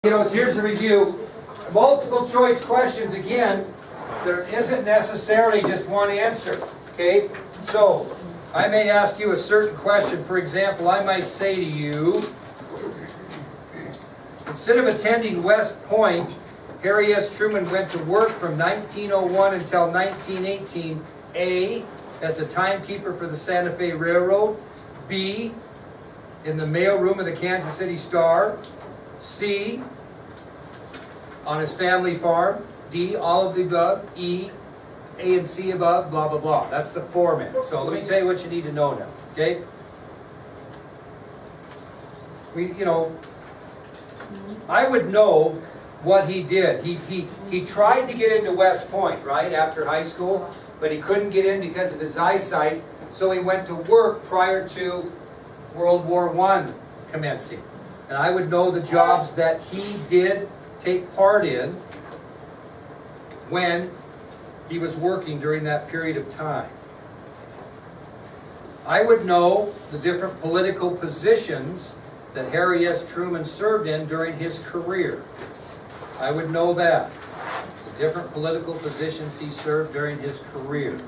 Here's a review. Multiple choice questions, again, there isn't necessarily just one answer, okay? So, I may ask you a certain question. For example, I might say to you, instead of attending West Point, Harry S. Truman went to work from 1901 until 1918, A, as a timekeeper for the Santa Fe Railroad, B, in the mailroom of the Kansas City Star, C, on his family farm, D, all of the above, E, A and C above, blah, blah, blah. That's the format. So let me tell you what you need to know now, okay? I would know what he did. He tried to get into West Point, right, after high school, but he couldn't get in because of his eyesight, so he went to work prior to World War I commencing. And I would know the jobs that he did take part in when he was working during that period of time. I would know the different political positions that Harry S. Truman served in during his career. I would know that. The different political positions he served during his career.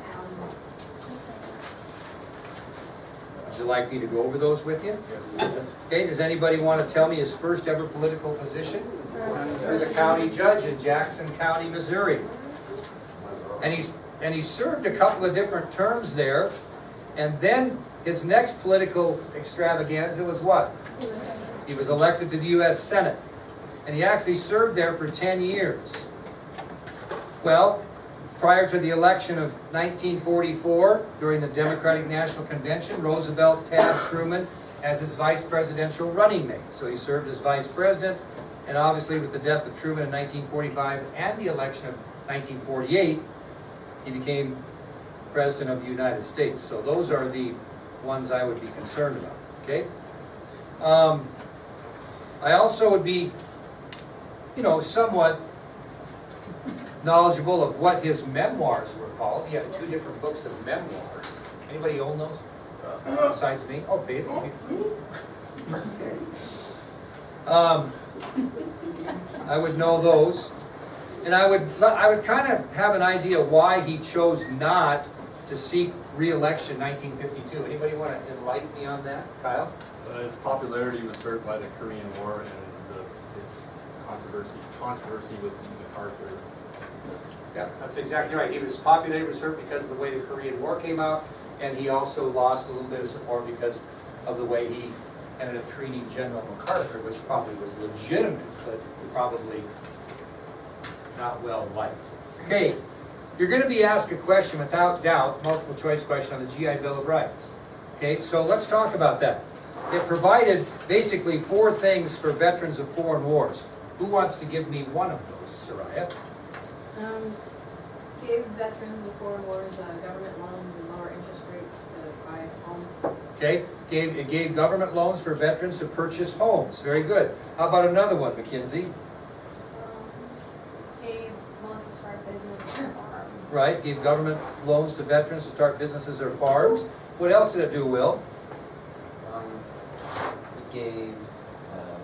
Would you like me to go over those with you? Yes. Okay, does anybody want to tell me his first ever political position? He was a county judge in Jackson County, Missouri. And he served a couple of different terms there. And then his next political extravaganza was what? He was elected to the U.S. Senate. And he actually served there for 10 years. Well, prior to the election of 1944, during the Democratic National Convention, Roosevelt tabbed Truman as his vice presidential running mate. So he served as vice president, and obviously with the death of Truman in 1945 and the election of 1948, he became president of the United States. So those are the ones I would be concerned about, okay? I also would be, somewhat knowledgeable of what his memoirs were called. He had 2 different books of memoirs. Anybody own those? Besides me? Oh, Bailey. Okay. I would know those. And I would kind of have an idea why he chose not to seek re-election in 1952. Anybody want to enlighten me on that? Kyle? His popularity was hurt by the Korean War and his controversy with MacArthur. Yeah, that's exactly right. His popularity was hurt because of the way the Korean War came out, and he also lost a little bit of support because of the way he ended up treating General MacArthur, which probably was legitimate, but probably not well liked. Okay, you're going to be asked a question without doubt, multiple choice question on the GI Bill of Rights. Okay, so let's talk about that. It provided basically 4 things for veterans of foreign wars. Who wants to give me one of those, Soraya? Gave veterans of foreign wars government loans and lower interest rates to buy homes. Okay, it gave government loans for veterans to purchase homes. Very good. How about another one, Mackenzie? Gave loans to start business or farms. Right, gave government loans to veterans to start businesses or farms. What else did it do, Will? It gave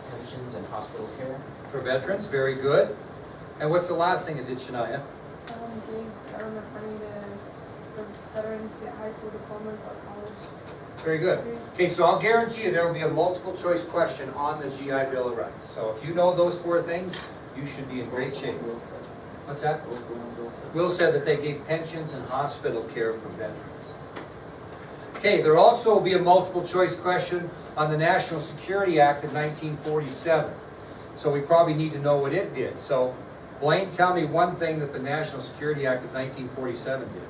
pensions and hospital care. For veterans, very good. And what's the last thing it did, Shania? Gave government money for veterans to get high school diplomas or college. Very good. Okay, so I'll guarantee you there will be a multiple choice question on the GI Bill of Rights. So if you know those 4 things, you should be in great shape. What's that? Will said that they gave pensions and hospital care for veterans. Okay, there also will be a multiple choice question on the National Security Act of 1947. So we probably need to know what it did. So Blaine, tell me one thing that the National Security Act of 1947 did.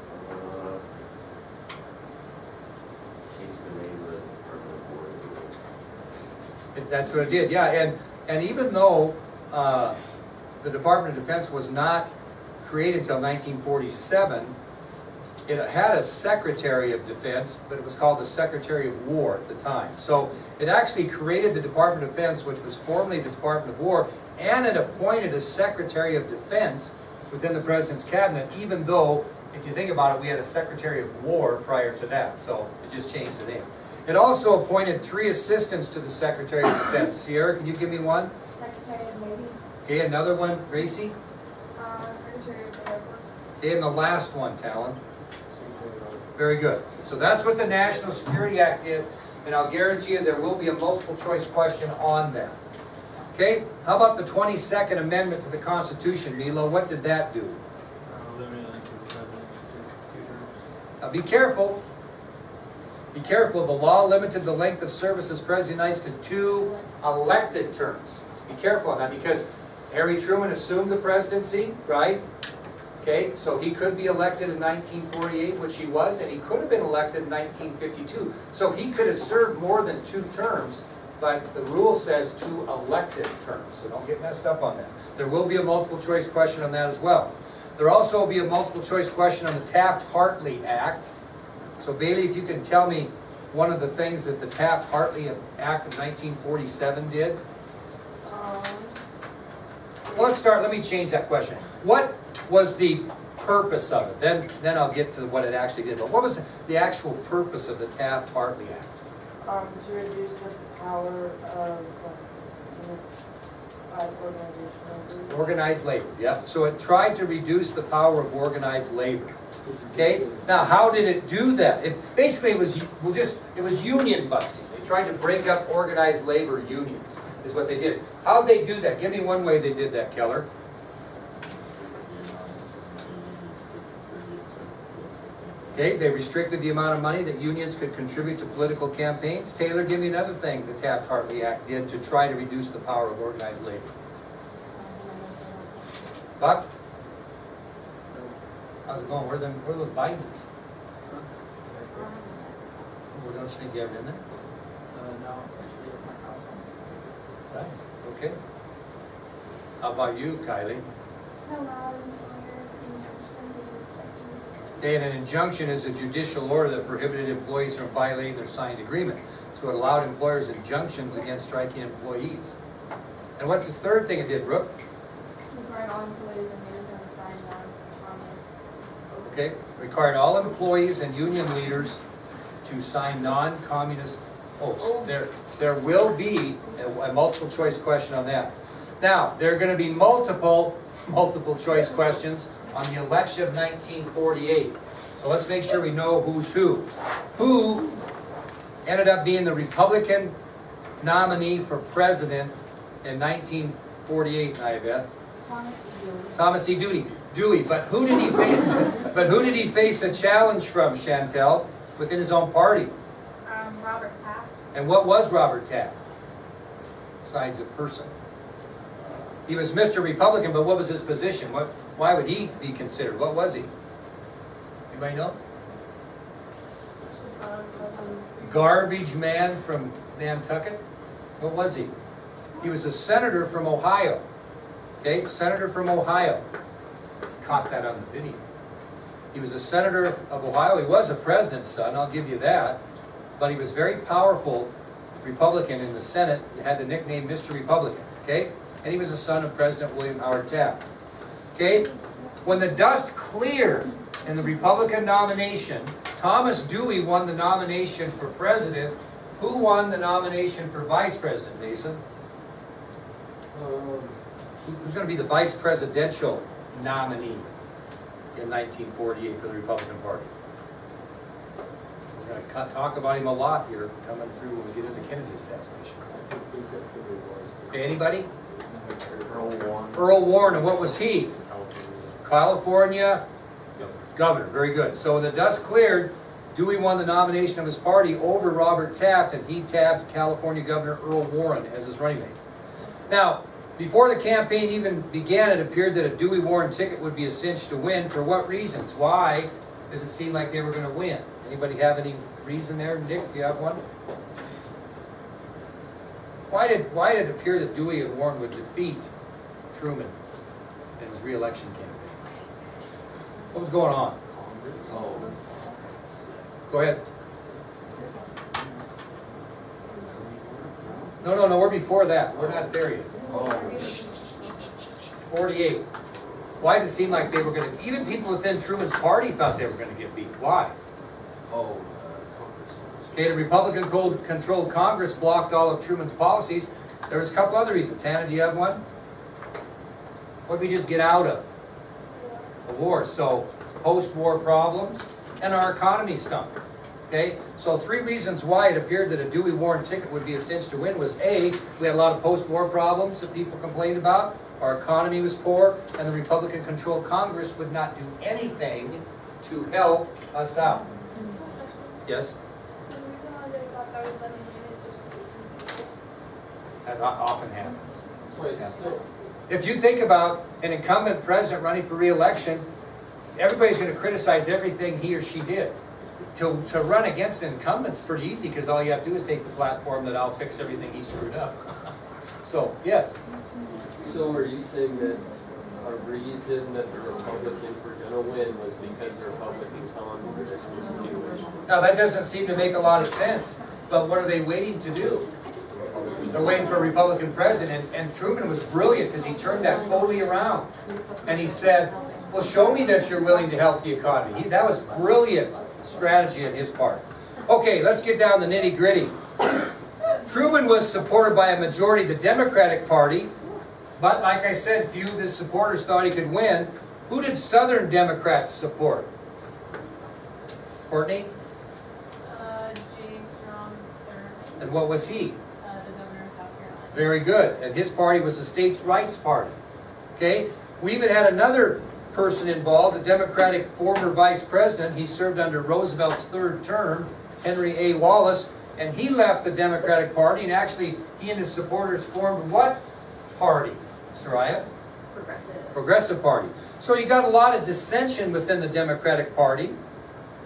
That's what it did, yeah. And even though the Department of Defense was not created until 1947, it had a Secretary of Defense, but it was called the Secretary of War at the time. So it actually created the Department of Defense, which was formerly the Department of War, and it appointed a Secretary of Defense within the President's Cabinet, even though, if you think about it, we had a Secretary of War prior to that, so it just changed the name. It also appointed 3 assistants to the Secretary of Defense. Sierra, can you give me one? Secretary Secretary of Navy. Okay, another one, Gracie. Secretary of the Air Force. Okay, and the last one, Talon. Very good. So that's what the National Security Act did, and I'll guarantee you there will be a multiple choice question on that. Okay, how about the 22nd Amendment to the Constitution, Milo? What did that do? Limited to president to 2 terms. Now be careful. Be careful. The law limited the length of service as President of the United States to 2 elected terms. Be careful on that because Harry Truman assumed the presidency, right? Okay, so he could be elected in 1948, which he was, and he could have been elected in 1952. So he could have served more than 2 terms, but the rule says 2 elected terms. So don't get messed up on that. There will be a multiple choice question on that as well. There also will be a multiple choice question on the Taft-Hartley Act. So Bailey, if you can tell me one of the things that the Taft-Hartley Act of 1947 did. Well, let's start, let me change that question. What was the purpose of it? Then I'll get to what it actually did. But what was the actual purpose of the Taft-Hartley Act? To reduce the power of organizational labor. Organized labor, yeah. So it tried to reduce the power of organized labor. Okay? Now, how did it do that? Basically, it was union busting. They tried to break up organized labor unions, is what they did. How'd they do that? Give me one way they did that, Keller. Okay, they restricted the amount of money that unions could contribute to political campaigns. Taylor, give me another thing the Taft-Hartley Act did to try to reduce the power of organized labor. Buck? How's it going? Where are those binders? Well, don't you think you have it in there? No, it's actually at my house. Nice, okay. How about you, Kylie? Okay, and an injunction is a judicial order that prohibited employees from violating their signed agreement. So it allowed employers injunctions against striking employees. And what's the third thing it did, Brooke? Required all employees and leaders to sign non-communist. Okay, required all employees and union leaders to sign non-communist oaths. There will be a multiple choice question on that. Now, there are going to be multiple choice questions on the election of 1948. So let's make sure we know who's who. Who ended up being the Republican nominee for president in 1948, Nyabeth? Thomas E. Dewey. But who did he face? But who did he face a challenge from, Chantel, within his own party? Robert Taft. And what was Robert Taft? Besides a person. He was Mr. Republican, but what was his position? Why would he be considered? What was he? Anybody know? Garbage man from Nantucket? What was he? He was a senator from Ohio. Okay, senator from Ohio. Caught that on the video. He was a senator of Ohio. He was a president's son, I'll give you that. But he was very powerful Republican in the Senate. He had the nickname Mr. Republican. Okay? And he was a son of President William Howard Taft. Okay? When the dust cleared in the Republican nomination, Thomas Dewey won the nomination for president. Who won the nomination for vice president, Mason? Who's going to be the vice presidential nominee in 1948 for the Republican Party? We're going to talk about him a lot here coming through when we get into the Kennedy assassination. Okay, anybody? Earl Warren. Earl Warren, and what was he? California governor. Very good. So when the dust cleared, Dewey won the nomination of his party over Robert Taft, and he tabbed California Governor Earl Warren as his running mate. Now, before the campaign even began, it appeared that a Dewey-Warren ticket would be a cinch to win. For what reasons? Why did it seem like they were going to win? Anybody have any reason there? Nick, do you have one? Why did it appear that Dewey and Warren would defeat Truman in his re-election campaign? What was going on? Go ahead. No, we're before that. We're not there yet. 48. Why did it seem like they were going to... Even people within Truman's party thought they were going to get beat. Why? Okay, the Republican-controlled Congress blocked all of Truman's policies. There was a couple other reasons. Hannah, do you have one? What did we just get out of? A war. So, post-war problems, and our economy stunk. Okay? So 3 reasons why it appeared that a Dewey Warren ticket would be a cinch to win was A, we had a lot of post-war problems that people complained about, our economy was poor, and the Republican-controlled Congress would not do anything to help us out. Yes? So the reason why they thought that was letting in is just because people. That often happens. Wait, still, If you think about an incumbent president running for re-election, everybody's going to criticize everything he or she did. To run against an incumbent's pretty easy because all you have to do is take the platform that I'll fix everything he screwed up. So, yes. So are you saying that a reason that the Republicans were gonna win was because the Republicans found that this was a new issue? Now, that doesn't seem to make a lot of sense, but what are they waiting to do? They're waiting for a Republican president, and Truman was brilliant because he turned that totally around. And he said, well, show me that you're willing to help the economy. That was brilliant strategy on his part. Okay, let's get down to the nitty-gritty. Truman was supported by a majority of the Democratic Party, but like I said, few of his supporters thought he could win. Who did Southern Democrats support? Courtney? J. Strong III, And what was he? the governor of South Carolina. Very good. And his party was the States' Rights Party. Okay? We even had another person involved, a Democratic former vice president. He served under Roosevelt's 3rd term, Henry A. Wallace, and he left the Democratic Party, and actually he and his supporters formed what party, Soraya? Progressive. Progressive Party. So you got a lot of dissension within the Democratic Party,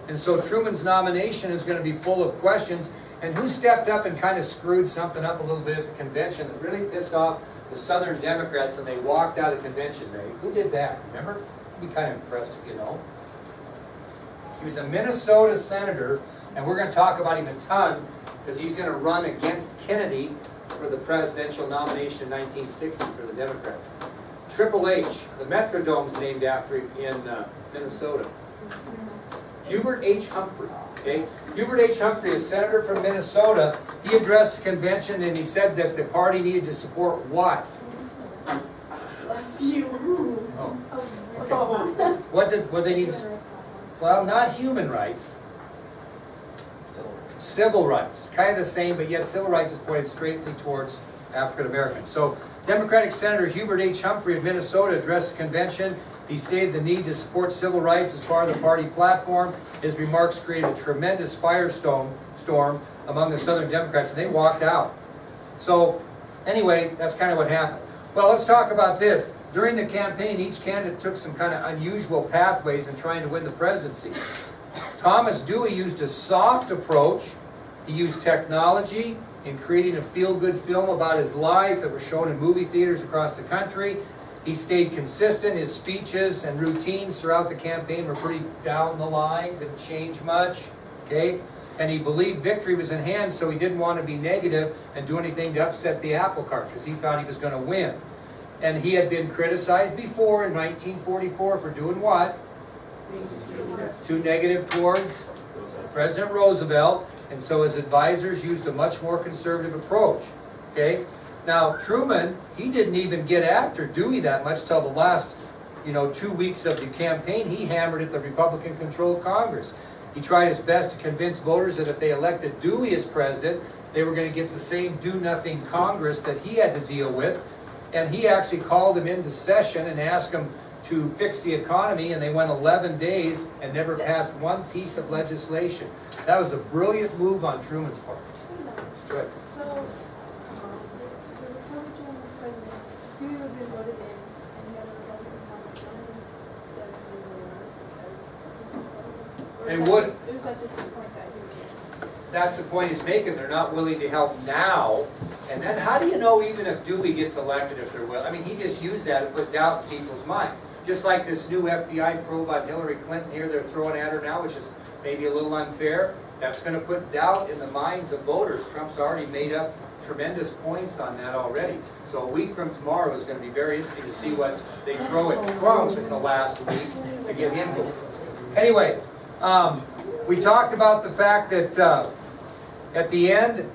and so Truman's nomination is going to be full of questions. And who stepped up and kind of screwed something up a little bit at the convention that really pissed off the Southern Democrats, and they walked out of the convention day? Who did that? Remember? I'd be kind of impressed if you know. He was a Minnesota senator, and we're going to talk about him a ton because he's going to run against Kennedy for the presidential nomination in 1960 for the Democrats. Triple H, the Metrodome's named after him in Minnesota. Hubert H. Humphrey. Okay? Hubert H. Humphrey, a senator from Minnesota, he addressed the convention and he said that the party needed to support what? Bless you. Oh. Oh. What did they need to? Well, not human rights. Civil rights. Kind of the same, but yet civil rights is pointed straightly towards African Americans. So, Democratic Senator Hubert H. Humphrey of Minnesota addressed the convention. He stated the need to support civil rights as part of the party platform. His remarks created a tremendous firestorm among the Southern Democrats, and they walked out. So, anyway, that's kind of what happened. Well, let's talk about this. During the campaign, each candidate took some kind of unusual pathways in trying to win the presidency. Thomas Dewey used a soft approach. He used technology in creating a feel-good film about his life that was shown in movie theaters across the country. He stayed consistent. His speeches and routines throughout the campaign were pretty down the line, didn't change much, okay? And he believed victory was in hand, so he didn't want to be negative and do anything to upset the apple cart because he thought he was going to win. And he had been criticized before in 1944 for doing what? Too negative towards President Roosevelt, and so his advisors used a much more conservative approach, okay? Now, Truman, he didn't even get after Dewey that much till the last, 2 weeks of the campaign. He hammered at the Republican-controlled Congress. He tried his best to convince voters that if they elected Dewey as president, they were going to get the same do-nothing Congress that he had to deal with. And he actually called him into session and asked him to fix the economy, and they went 11 days and never passed one piece of legislation. That was a brilliant move on Truman's part. Good. So, if the Republican president, Dewey would be voted in, and you have a Republican congressman, does he run as They would. Or is that just the point that he was making? That's the point he's making. They're not willing to help now. And then how do you know even if Dewey gets elected if they're willing? I mean, he just used that to put doubt in people's minds. Just like this new FBI probe on Hillary Clinton here they're throwing at her now, which is maybe a little unfair. That's going to put doubt in the minds of voters. Trump's already made up tremendous points on that already. So a week from tomorrow is going to be very interesting to see what they throw at Trump in the last week to get him going. Anyway, we talked about the fact that at the end,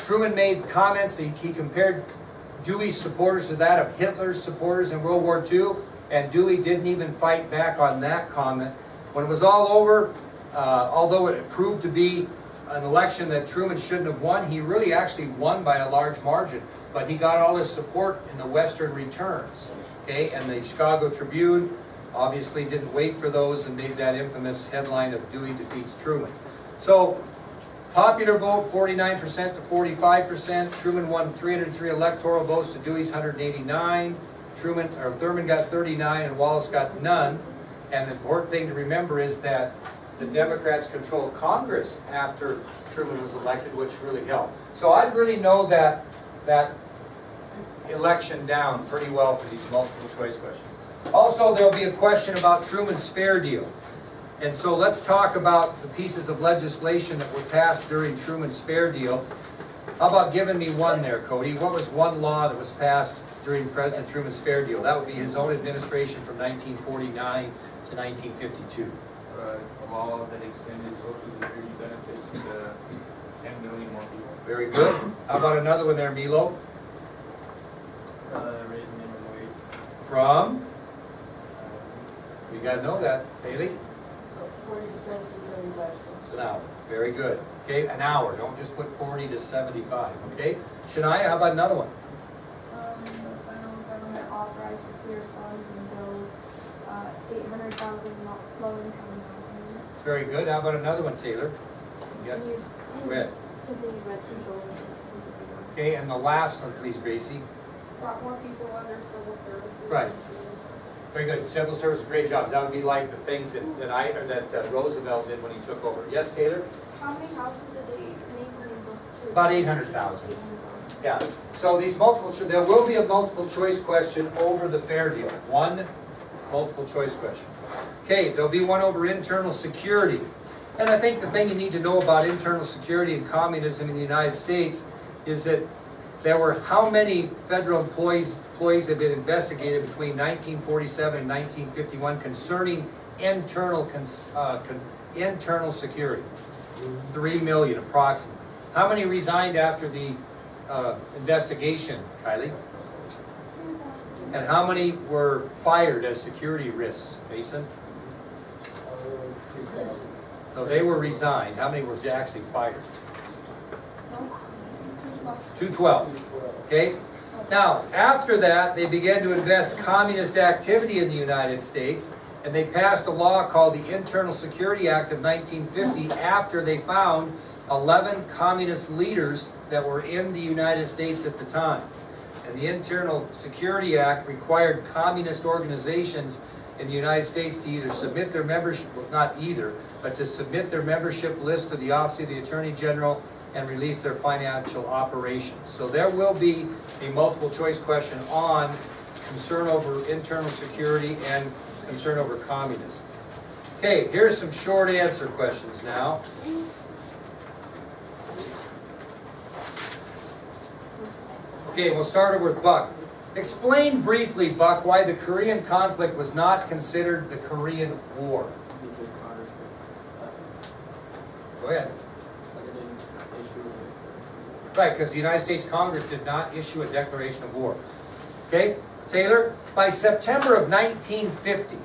Truman made comments, he compared Dewey's supporters to that of Hitler's supporters in World War II, and Dewey didn't even fight back on that comment. When it was all over, although it proved to be an election that Truman shouldn't have won, he really actually won by a large margin, but he got all his support in the Western returns. Okay, and the Chicago Tribune obviously didn't wait for those and made that infamous headline of Dewey defeats Truman. So, popular vote 49% to 45%. Truman won 303 electoral votes to Dewey's 189. Thurman got 39 and Wallace got none. And the important thing to remember is that the Democrats controlled Congress after Truman was elected, which really helped. So I'd really know that election down pretty well for these multiple choice questions. Also, there'll be a question about Truman's fair deal. And so let's talk about the pieces of legislation that were passed during Truman's fair deal. How about giving me one there, Cody? What was one law that was passed during President Truman's fair deal? That would be his own administration from 1949 to 1952. A law that extended Social Security benefits to 10 million more people. Very good. How about another one there, Milo? Raising minimum wage. From? You guys know that, Bailey? 40 cents to 75 cents. An hour. Very good. Okay, an hour. Don't just put 40 to 75. Okay? Shania, how about another one? The federal government authorized to clear slums and build 800,000 low-income housing units. Very good. How about another one, Taylor? Yeah. Go ahead. Continued rent controls in 1951. Okay, and the last one, please, Gracie. Brought more people under civil services. Right. Very good. Civil service, great jobs. That would be like the things that Roosevelt did when he took over. Yes, Taylor? How many houses did they make when they built? About 800,000. Yeah. So these there will be a multiple choice question over the fair deal. One multiple choice question. Okay, there'll be one over internal security. And I think the thing you need to know about internal security and communism in the United States is that there were how many federal employees have been investigated between 1947 and 1951 concerning internal security? 3 million approximately. How many resigned after the investigation, Kylie? And how many were fired as security risks, Mason? 3,000. So they were resigned. How many were actually fired? 212. Okay? Now, after that, they began to invest communist activity in the United States, and they passed a law called the Internal Security Act of 1950 after they found 11 communist leaders that were in the United States at the time. And the Internal Security Act required communist organizations in the United States to either submit their membership, well, not either, but to submit their membership list to the Office of the Attorney General and release their financial operations. So there will be a multiple choice question on concern over internal security and concern over communism. Okay, here's some short answer questions now. Okay, we'll start over with Buck. Explain briefly, Buck, why the Korean conflict was not considered the Korean War. Because Congress Go ahead. didn't issue a Right, because the United States Congress did not issue a declaration of war. Okay, Taylor, by September of 1950,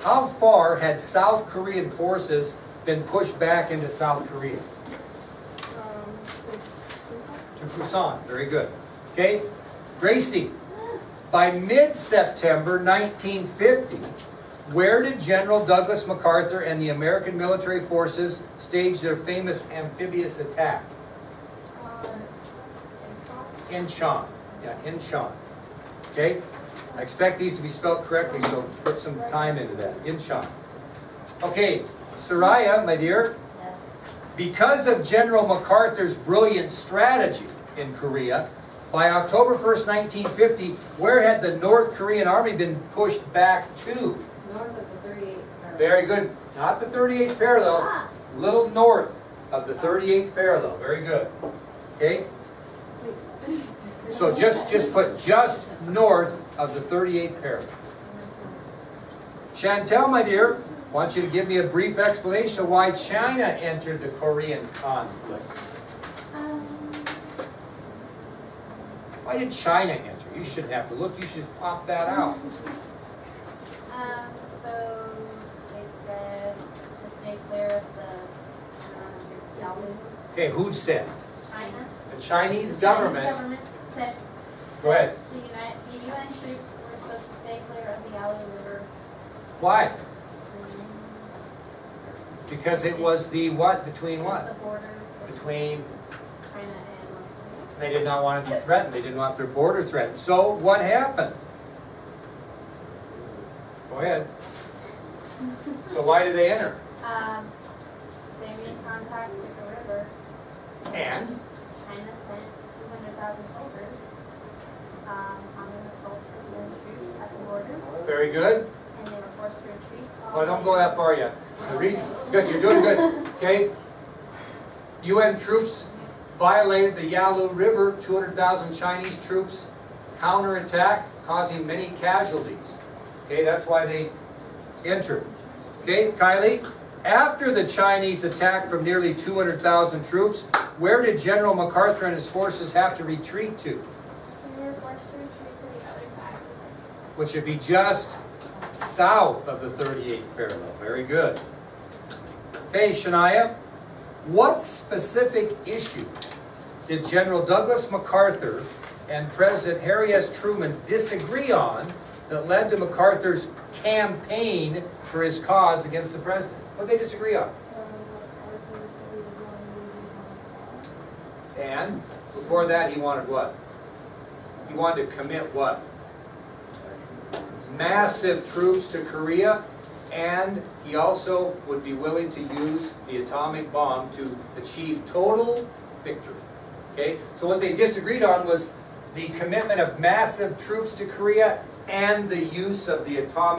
how far had South Korean forces been pushed back into South Korea? To Busan, very good. Okay, Gracie, by mid-September 1950, where did General Douglas MacArthur and the American military forces stage their famous amphibious attack? Incheon. Yeah, Incheon. Okay? I expect these to be spelled correctly, so put some time into that. Incheon. Okay, Soraya, my dear, because of General MacArthur's brilliant strategy in Korea, by October 1st, 1950, where had the North Korean army been pushed back to? North of the 38th parallel. Very good. Not the 38th parallel, little north of the 38th parallel. Very good. Okay? So just put just north of the 38th parallel. Chantel, my dear, I want you to give me a brief explanation of why China entered the Korean conflict. Why did China enter? You shouldn't have to look, you should just pop that out. So they said to stay clear of the Yalu. Okay, who said? China. The Chinese The government. Chinese government said Go ahead. that the UN troops were supposed to stay clear of the Yalu River. Why? Because it was the what? Between The what? border Between, China and North they did not want to be threatened. They didn't want their border threatened. So what happened? Go ahead. So why did they enter? Korea. They were in contact with the river. And? China sent 200,000 soldiers on an assault of the UN troops at the border, Very good. and they were forced to retreat. Well, don't go that far yet. The reason, good, you're doing good, okay? UN troops violated the Yalu River, 200,000 Chinese troops counterattacked, causing many casualties. Okay, that's why they entered. Okay, Kylie? After the Chinese attack from nearly 200,000 troops, where did General MacArthur and his forces have to retreat to? We were forced to retreat to the other side. Which would be just south of the 38th parallel. Very good. Okay, Shania, what specific issue did General Douglas MacArthur and President Harry S. Truman disagree on that led to MacArthur's campaign for his cause against the president? What did they disagree on? MacArthur said he was going to use atomic bomb. And before that, he wanted what? He wanted to commit what? Massive troops to Korea, and he also would be willing to use the atomic bomb to achieve total victory. Okay, so what they disagreed on was the commitment of massive troops to Korea and the use of the atomic